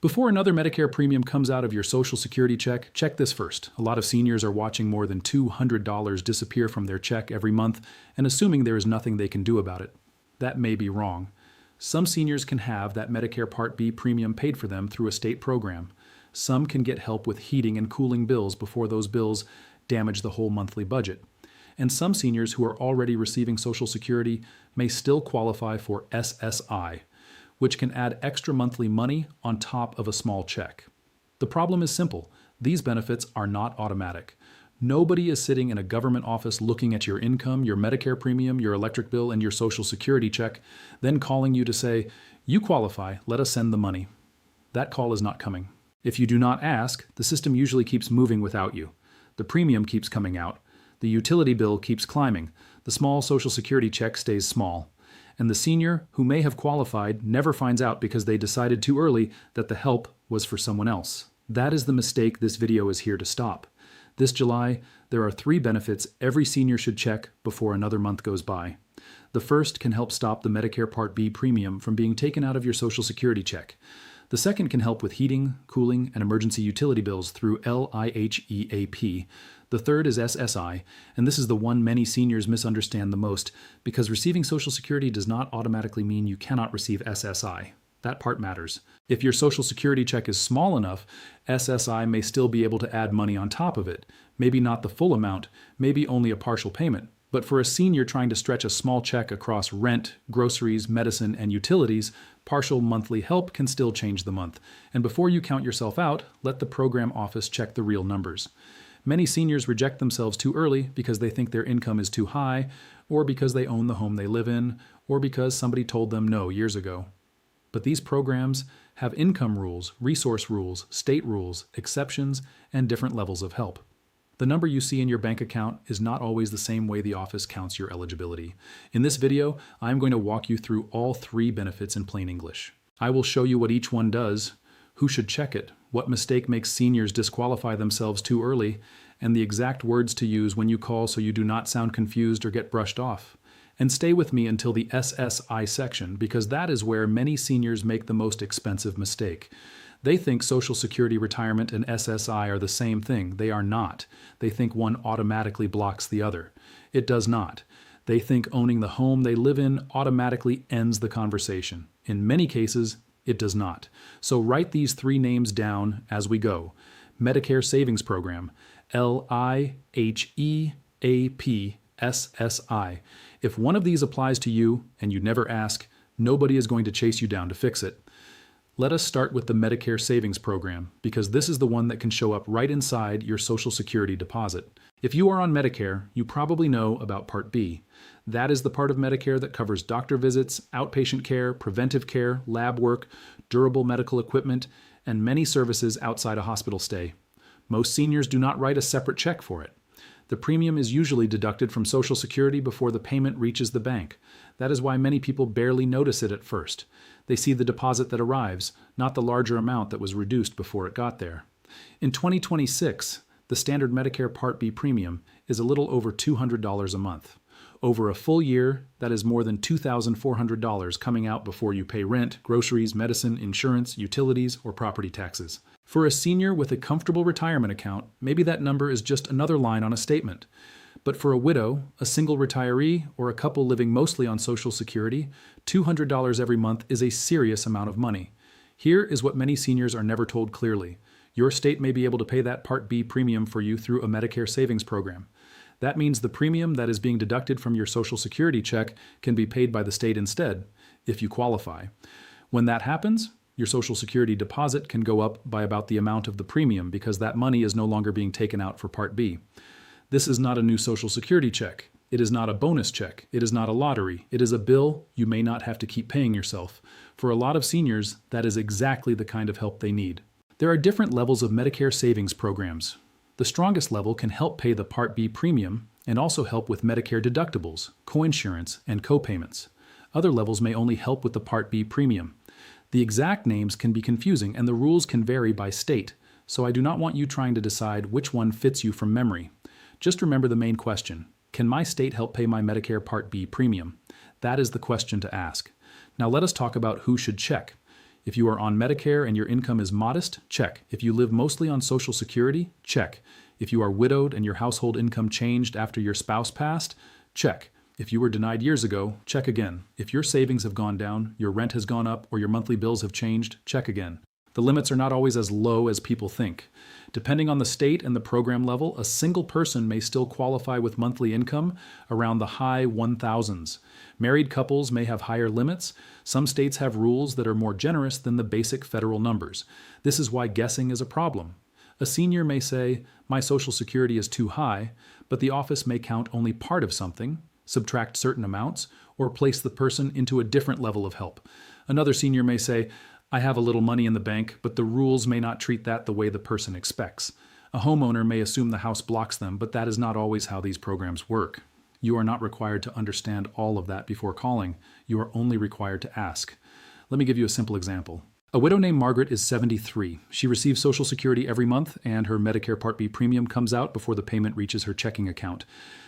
Before another Medicare premium comes out of your Social Security check, check this first. A lot of seniors are watching more than $200 disappear from their check every month and assuming there is nothing they can do about it. That may be wrong. Some seniors can have that Medicare Part B premium paid for them through a state program. Some can get help with heating and cooling bills before those bills damage the whole monthly budget. And some seniors who are already receiving Social Security may still qualify for SSI, which can add extra monthly money on top of a small check. The problem is simple. These benefits are not automatic. Nobody is sitting in a government office looking at your income, your Medicare premium, your electric bill, and your Social Security check, then calling you to say, "You qualify, let us send the money." That call is not coming. If you do not ask, the system usually keeps moving without you. The premium keeps coming out. The utility bill keeps climbing. The small Social Security check stays small. And the senior who may have qualified never finds out because they decided too early that the help was for someone else. That is the mistake this video is here to stop. This July, there are 3 benefits every senior should check before another month goes by. The first can help stop the Medicare Part B premium from being taken out of your Social Security check. The second can help with heating, cooling, and emergency utility bills through LIHEAP. The third is SSI, and this is the one many seniors misunderstand the most because receiving Social Security does not automatically mean you cannot receive SSI. That part matters. If your Social Security check is small enough, SSI may still be able to add money on top of it. Maybe not the full amount, maybe only a partial payment. But for a senior trying to stretch a small check across rent, groceries, medicine, and utilities, partial monthly help can still change the month. And before you count yourself out, let the program office check the real numbers. Many seniors reject themselves too early because they think their income is too high, or because they own the home they live in, or because somebody told them no years ago. But these programs have income rules, resource rules, state rules, exceptions, and different levels of help. The number you see in your bank account is not always the same way the office counts your eligibility. In this video, I'm going to walk you through all 3 benefits in plain English. I will show you what each one does, who should check it, what mistake makes seniors disqualify themselves too early, and the exact words to use when you call so you do not sound confused or get brushed off. And stay with me until the SSI section, because that is where many seniors make the most expensive mistake. They think Social Security retirement and SSI are the same thing. They are not. They think one automatically blocks the other. It does not. They think owning the home they live in automatically ends the conversation. In many cases, it does not. So write these 3 names down as we go. Medicare Savings Program, LIHEAP SSI. If one of these applies to you and you never ask, nobody is going to chase you down to fix it. Let us start with the Medicare Savings Program, because this is the one that can show up right inside your Social Security deposit. If you are on Medicare, you probably know about Part B. That is the part of Medicare that covers doctor visits, outpatient care, preventive care, lab work, durable medical equipment, and many services outside a hospital stay. Most seniors do not write a separate check for it. The premium is usually deducted from Social Security before the payment reaches the bank. That is why many people barely notice it at first. They see the deposit that arrives, not the larger amount that was reduced before it got there. In 2026, the standard Medicare Part B premium is a little over $200 a month. Over a full year, that is more than $2,400 coming out before you pay rent, groceries, medicine, insurance, utilities, or property taxes. For a senior with a comfortable retirement account, maybe that number is just another line on a statement. But for a widow, a single retiree, or a couple living mostly on Social Security, $200 every month is a serious amount of money. Here is what many seniors are never told clearly. Your state may be able to pay that Part B premium for you through a Medicare Savings Program. That means the premium that is being deducted from your Social Security check can be paid by the state instead, if you qualify. When that happens, your Social Security deposit can go up by about the amount of the premium because that money is no longer being taken out for Part B. This is not a new Social Security check. It is not a bonus check. It is not a lottery. It is a bill you may not have to keep paying yourself. For a lot of seniors, that is exactly the kind of help they need. There are different levels of Medicare savings programs. The strongest level can help pay the Part B premium and also help with Medicare deductibles, coinsurance, and copayments. Other levels may only help with the Part B premium. The exact names can be confusing and the rules can vary by state, so I do not want you trying to decide which one fits you from memory. Just remember the main question. Can my state help pay my Medicare Part B premium? That is the question to ask. Now let us talk about who should check. If you are on Medicare and your income is modest, check. If you live mostly on Social Security, check. If you are widowed and your household income changed after your spouse passed, check. If you were denied years ago, check again. If your savings have gone down, your rent has gone up, or your monthly bills have changed, check again. The limits are not always as low as people think. Depending on the state and the program level, a single person may still qualify with monthly income around the high 1,000s. Married couples may have higher limits. Some states have rules that are more generous than the basic federal numbers. This is why guessing is a problem. A senior may say, "My Social Security is too high," but the office may count only part of something, subtract certain amounts, or place the person into a different level of help. Another senior may say, "I have a little money in the bank, but the rules may not treat that the way the person expects." A homeowner may assume the house blocks them, but that is not always how these programs work. You are not required to understand all of that before calling. You are only required to ask. Let me give you a simple example. A widow named Margaret is 73. She receives Social Security every month, and her Medicare Part B premium comes out before the payment reaches her checking account.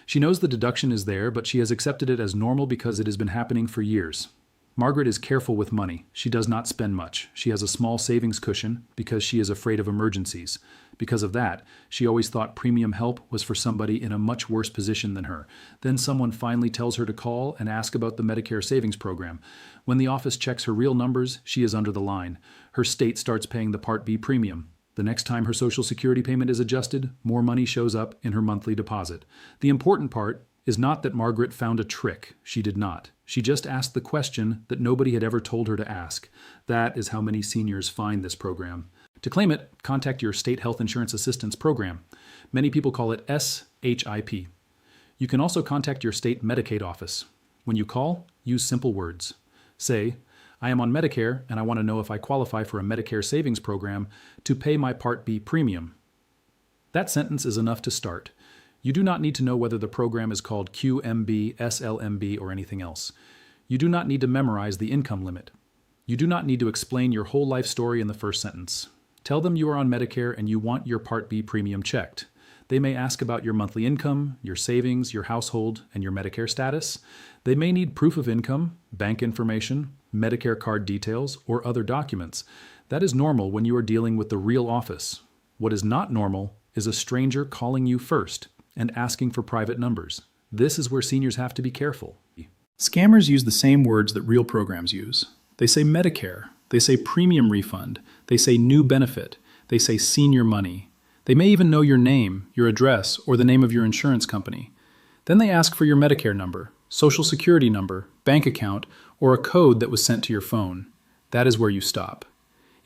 She knows the deduction is there, but she has accepted it as normal because it has been happening for years. Margaret is careful with money. She does not spend much. She has a small savings cushion because she is afraid of emergencies. Because of that, she always thought premium help was for somebody in a much worse position than her. Then someone finally tells her to call and ask about the Medicare savings program. When the office checks her real numbers, she is under the line. Her state starts paying the Part B premium. The next time her Social Security payment is adjusted, more money shows up in her monthly deposit. The important part is not that Margaret found a trick. She did not. She just asked the question that nobody had ever told her to ask. That is how many seniors find this program. To claim it, contact your state health insurance assistance program. Many people call it SHIP. You can also contact your state Medicaid office. When you call, use simple words. Say, "I am on Medicare and I want to know if I qualify for a Medicare savings program to pay my Part B premium." That sentence is enough to start. You do not need to know whether the program is called QMB, SLMB, or anything else. You do not need to memorize the income limit. You do not need to explain your whole life story in the first sentence. Tell them you are on Medicare and you want your Part B premium checked. They may ask about your monthly income, your savings, your household, and your Medicare status. They may need proof of income, bank information, Medicare card details, or other documents. That is normal when you are dealing with the real office. What is not normal is a stranger calling you first and asking for private numbers. This is where seniors have to be careful. Scammers use the same words that real programs use. They say Medicare, they say premium refund, they say new benefit, they say senior money. They may even know your name, your address, or the name of your insurance company. Then they ask for your Medicare number, Social Security number, bank account, or a code that was sent to your phone. That is where you stop.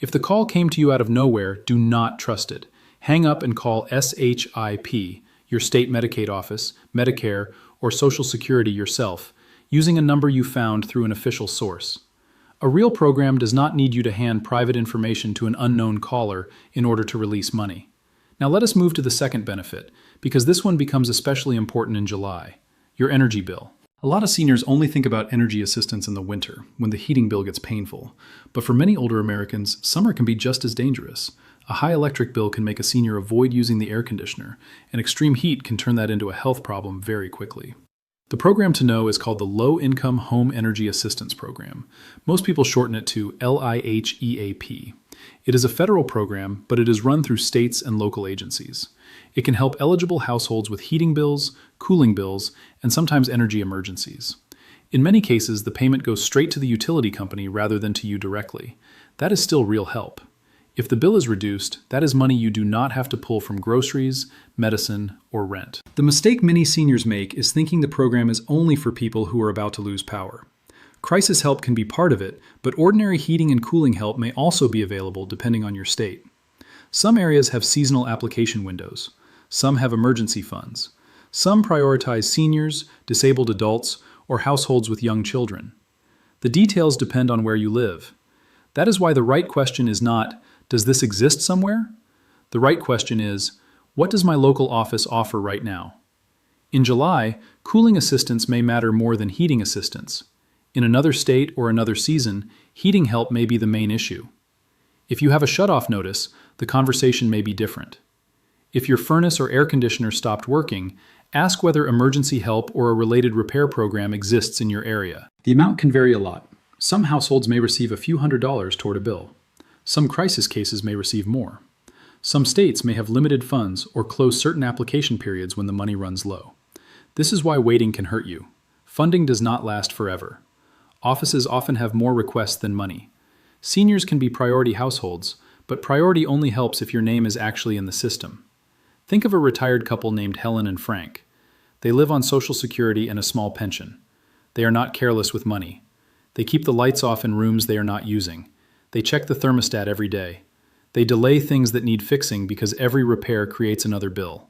If the call came to you out of nowhere, do not trust it. Hang up and call SHIP, your state Medicaid office, Medicare, or Social Security yourself, using a number you found through an official source. A real program does not need you to hand private information to an unknown caller in order to release money. Now let us move to the second benefit, because this one becomes especially important in July: your energy bill. A lot of seniors only think about energy assistance in the winter, when the heating bill gets painful. But for many older Americans, summer can be just as dangerous. A high electric bill can make a senior avoid using the air conditioner, and extreme heat can turn that into a health problem very quickly. The program to know is called the Low Income Home Energy Assistance Program. Most people shorten it to LIHEAP. It is a federal program, but it is run through states and local agencies. It can help eligible households with heating bills, cooling bills, and sometimes energy emergencies. In many cases, the payment goes straight to the utility company rather than to you directly. That is still real help. If the bill is reduced, that is money you do not have to pull from groceries, medicine, or rent. The mistake many seniors make is thinking the program is only for people who are about to lose power. Crisis help can be part of it, but ordinary heating and cooling help may also be available depending on your state. Some areas have seasonal application windows. Some have emergency funds. Some prioritize seniors, disabled adults, or households with young children. The details depend on where you live. That is why the right question is not, "Does this exist somewhere?" The right question is, "What does my local office offer right now?" In July, cooling assistance may matter more than heating assistance. In another state or another season, heating help may be the main issue. If you have a shutoff notice, the conversation may be different. If your furnace or air conditioner stopped working, ask whether emergency help or a related repair program exists in your area. The amount can vary a lot. Some households may receive a few $100s toward a bill. Some crisis cases may receive more. Some states may have limited funds or close certain application periods when the money runs low. This is why waiting can hurt you. Funding does not last forever. Offices often have more requests than money. Seniors can be priority households, but priority only helps if your name is actually in the system. Think of a retired couple named Helen and Frank. They live on Social Security and a small pension. They are not careless with money. They keep the lights off in rooms they are not using. They check the thermostat every day. They delay things that need fixing because every repair creates another bill.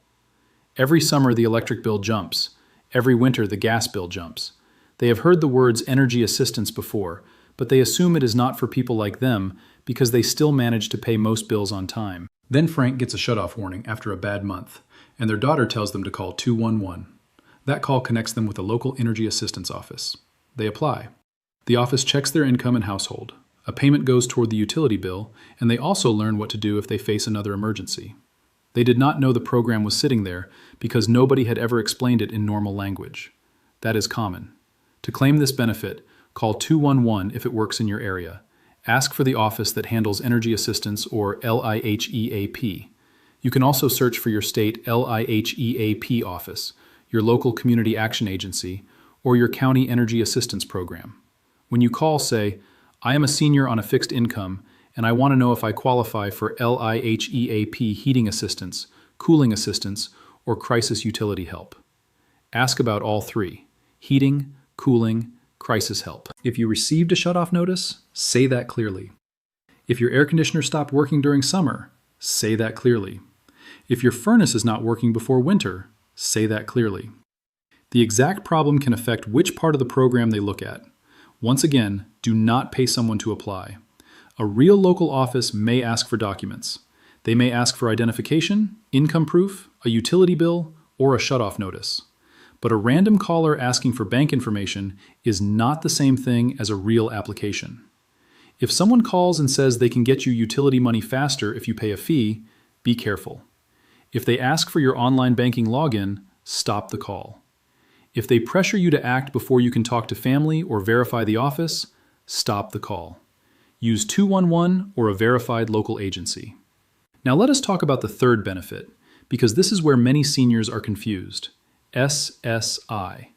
Every summer the electric bill jumps. Every winter the gas bill jumps. They have heard the words energy assistance before, but they assume it is not for people like them because they still manage to pay most bills on time. Then Frank gets a shutoff warning after a bad month, and their daughter tells them to call 211. That call connects them with a local energy assistance office. They apply. The office checks their income and household. A payment goes toward the utility bill, and they also learn what to do if they face another emergency. They did not know the program was sitting there because nobody had ever explained it in normal language. That is common. To claim this benefit, call 211 if it works in your area. Ask for the office that handles energy assistance or LIHEAP. You can also search for your state LIHEAP office, your local community action agency, or your county energy assistance program. When you call, say, "I am a senior on a fixed income, and I want to know if I qualify for LIHEAP heating assistance, cooling assistance, or crisis utility help." Ask about all three: heating, cooling, crisis help. If you received a shutoff notice, say that clearly. If your air conditioner stopped working during summer, say that clearly. If your furnace is not working before winter, say that clearly. The exact problem can affect which part of the program they look at. Once again, do not pay someone to apply. A real local office may ask for documents. They may ask for identification, income proof, a utility bill, or a shutoff notice. But a random caller asking for bank information is not the same thing as a real application. If someone calls and says they can get you utility money faster if you pay a fee, be careful. If they ask for your online banking login, stop the call. If they pressure you to act before you can talk to family or verify the office, stop the call. Use 211 or a verified local agency. Now let us talk about the third benefit, because this is where many seniors are confused. SSI.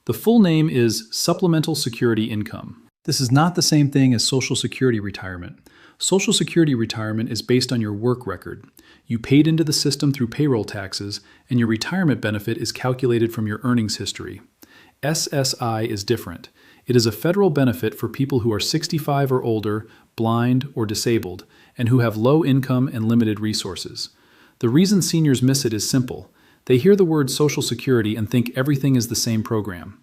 The full name is Supplemental Security Income. This is not the same thing as Social Security retirement. Social Security retirement is based on your work record. You paid into the system through payroll taxes, and your retirement benefit is calculated from your earnings history. SSI is different. It is a federal benefit for people who are 65 or older, blind, or disabled, and who have low income and limited resources. The reason seniors miss it is simple. They hear the word Social Security and think everything is the same program.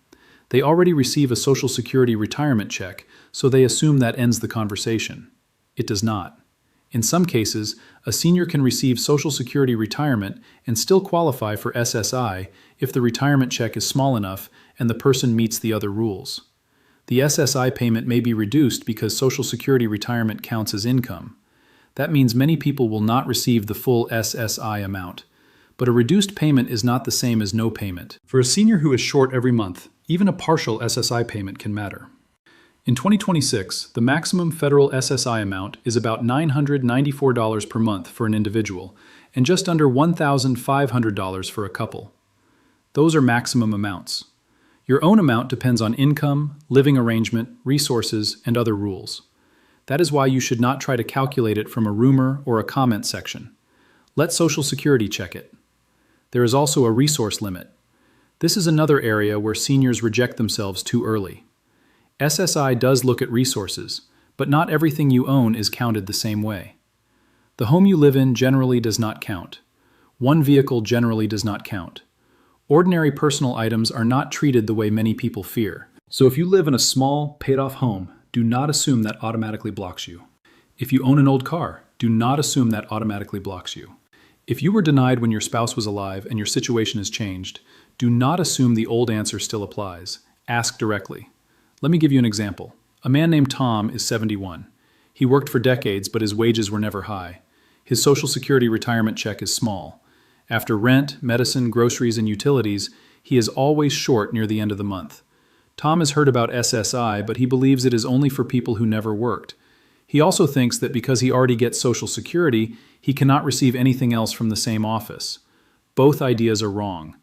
They already receive a Social Security retirement check, so they assume that ends the conversation. It does not. In some cases, a senior can receive Social Security retirement and still qualify for SSI if the retirement check is small enough and the person meets the other rules. The SSI payment may be reduced because Social Security retirement counts as income. That means many people will not receive the full SSI amount. But a reduced payment is not the same as no payment. For a senior who is short every month, even a partial SSI payment can matter. In 2026, the maximum federal SSI amount is about $994 per month for an individual, and just under $1,500 for a couple. Those are maximum amounts. Your own amount depends on income, living arrangement, resources, and other rules. That is why you should not try to calculate it from a rumor or a comment section. Let Social Security check it. There is also a resource limit. This is another area where seniors reject themselves too early. SSI does look at resources, but not everything you own is counted the same way. The home you live in generally does not count. One vehicle generally does not count. Ordinary personal items are not treated the way many people fear. So if you live in a small, paid-off home, do not assume that automatically blocks you. If you own an old car, do not assume that automatically blocks you. If you were denied when your spouse was alive and your situation has changed, do not assume the old answer still applies. Ask directly. Let me give you an example. A man named Tom is 71. He worked for decades, but his wages were never high. His Social Security retirement check is small. After rent, medicine, groceries, and utilities, he is always short near the end of the month. Tom has heard about SSI, but he believes it is only for people who never worked. He also thinks that because he already gets Social Security, he cannot receive anything else from the same office. Both ideas are wrong.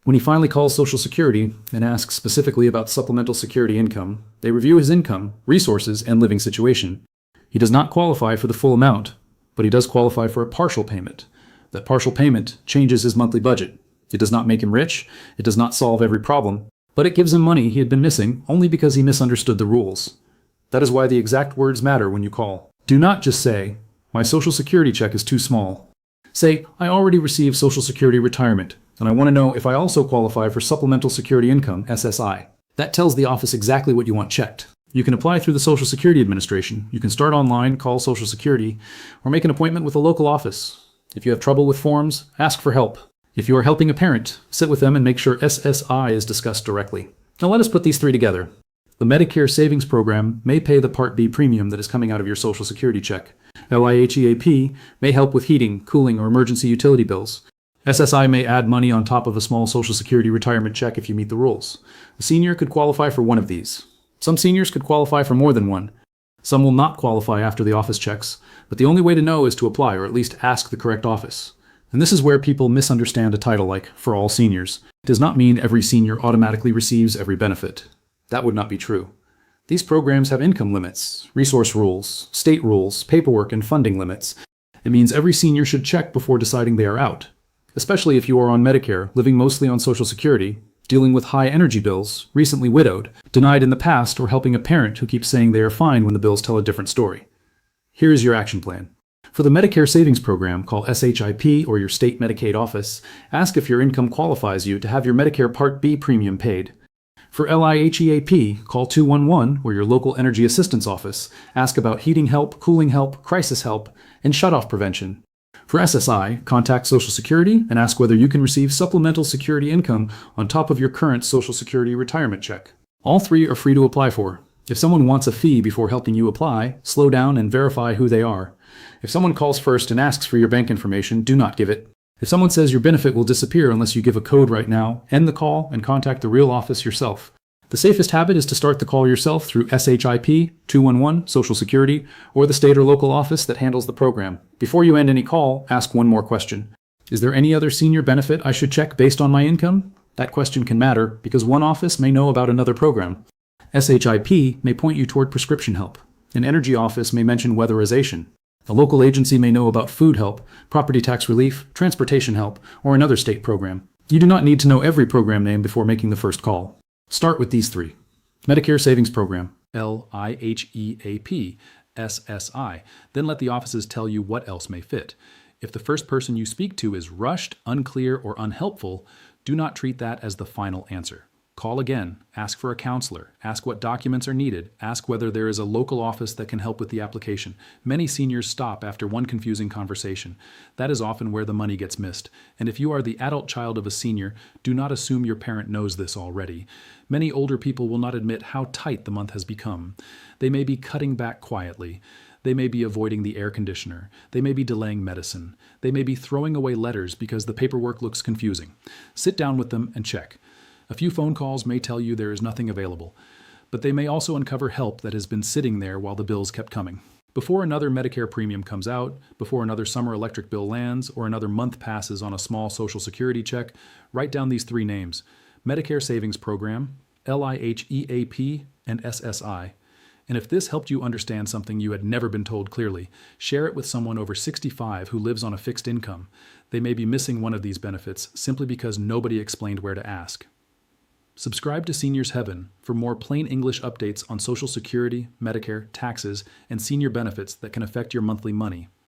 When he finally calls Social Security and asks specifically about supplemental security income, they review his income, resources, and living situation. He does not qualify for the full amount, but he does qualify for a partial payment. That partial payment changes his monthly budget. It does not make him rich, it does not solve every problem, but it gives him money he had been missing only because he misunderstood the rules. That is why the exact words matter when you call. Do not just say, "My Social Security check is too small." Say, "I already received Social Security retirement, and I want to know if I also qualify for Supplemental Security Income, SSI." That tells the office exactly what you want checked. You can apply through the Social Security Administration. You can start online, call Social Security, or make an appointment with a local office. If you have trouble with forms, ask for help. If you are helping a parent, sit with them and make sure SSI is discussed directly. Now let us put these three together. The Medicare Savings Program may pay the Part B premium that is coming out of your Social Security check. LIHEAP may help with heating, cooling, or emergency utility bills. SSI may add money on top of a small Social Security retirement check if you meet the rules. A senior could qualify for one of these. Some seniors could qualify for more than one. Some will not qualify after the office checks, but the only way to know is to apply or at least ask the correct office. And this is where people misunderstand a title like "for all seniors." It does not mean every senior automatically receives every benefit. That would not be true. These programs have income limits, resource rules, state rules, paperwork, and funding limits. It means every senior should check before deciding they are out, especially if you are on Medicare, living mostly on Social Security, dealing with high energy bills, recently widowed, denied in the past, or helping a parent who keeps saying they are fine when the bills tell a different story. Here is your action plan. For the Medicare Savings Program, call SHIP or your state Medicaid office. Ask if your income qualifies you to have your Medicare Part B premium paid. For LIHEAP, call 211 or your local energy assistance office. Ask about heating help, cooling help, crisis help, and shutoff prevention. For SSI, contact Social Security and ask whether you can receive supplemental security income on top of your current Social Security retirement check. All three are free to apply for. If someone wants a fee before helping you apply, slow down and verify who they are. If someone calls first and asks for your bank information, do not give it. If someone says your benefit will disappear unless you give a code right now, end the call and contact the real office yourself. The safest habit is to start the call yourself through SHIP, 211, Social Security, or the state or local office that handles the program. Before you end any call, ask one more question. Is there any other senior benefit I should check based on my income? That question can matter because one office may know about another program. SHIP may point you toward prescription help. An energy office may mention weatherization. A local agency may know about food help, property tax relief, transportation help, or another state program. You do not need to know every program name before making the first call. Start with these three. Medicare Savings Program. LIHEAP, SSI. Then let the offices tell you what else may fit. If the first person you speak to is rushed, unclear, or unhelpful, do not treat that as the final answer. Call again, ask for a counselor, ask what documents are needed, ask whether there is a local office that can help with the application. Many seniors stop after one confusing conversation. That is often where the money gets missed. And if you are the adult child of a senior, do not assume your parent knows this already. Many older people will not admit how tight the month has become. They may be cutting back quietly. They may be avoiding the air conditioner. They may be delaying medicine. They may be throwing away letters because the paperwork looks confusing. Sit down with them and check. A few phone calls may tell you there is nothing available, but they may also uncover help that has been sitting there while the bills kept coming. Before another Medicare premium comes out, before another summer electric bill lands, or another month passes on a small Social Security check, write down these three names: Medicare Savings Program, LIHEAP, and SSI. And if this helped you understand something you had never been told clearly, share it with someone over 65 who lives on a fixed income. They may be missing one of these benefits simply because nobody explained where to ask. Subscribe to Seniors Heaven for more plain English updates on Social Security, Medicare, taxes, and senior benefits that can affect your monthly money.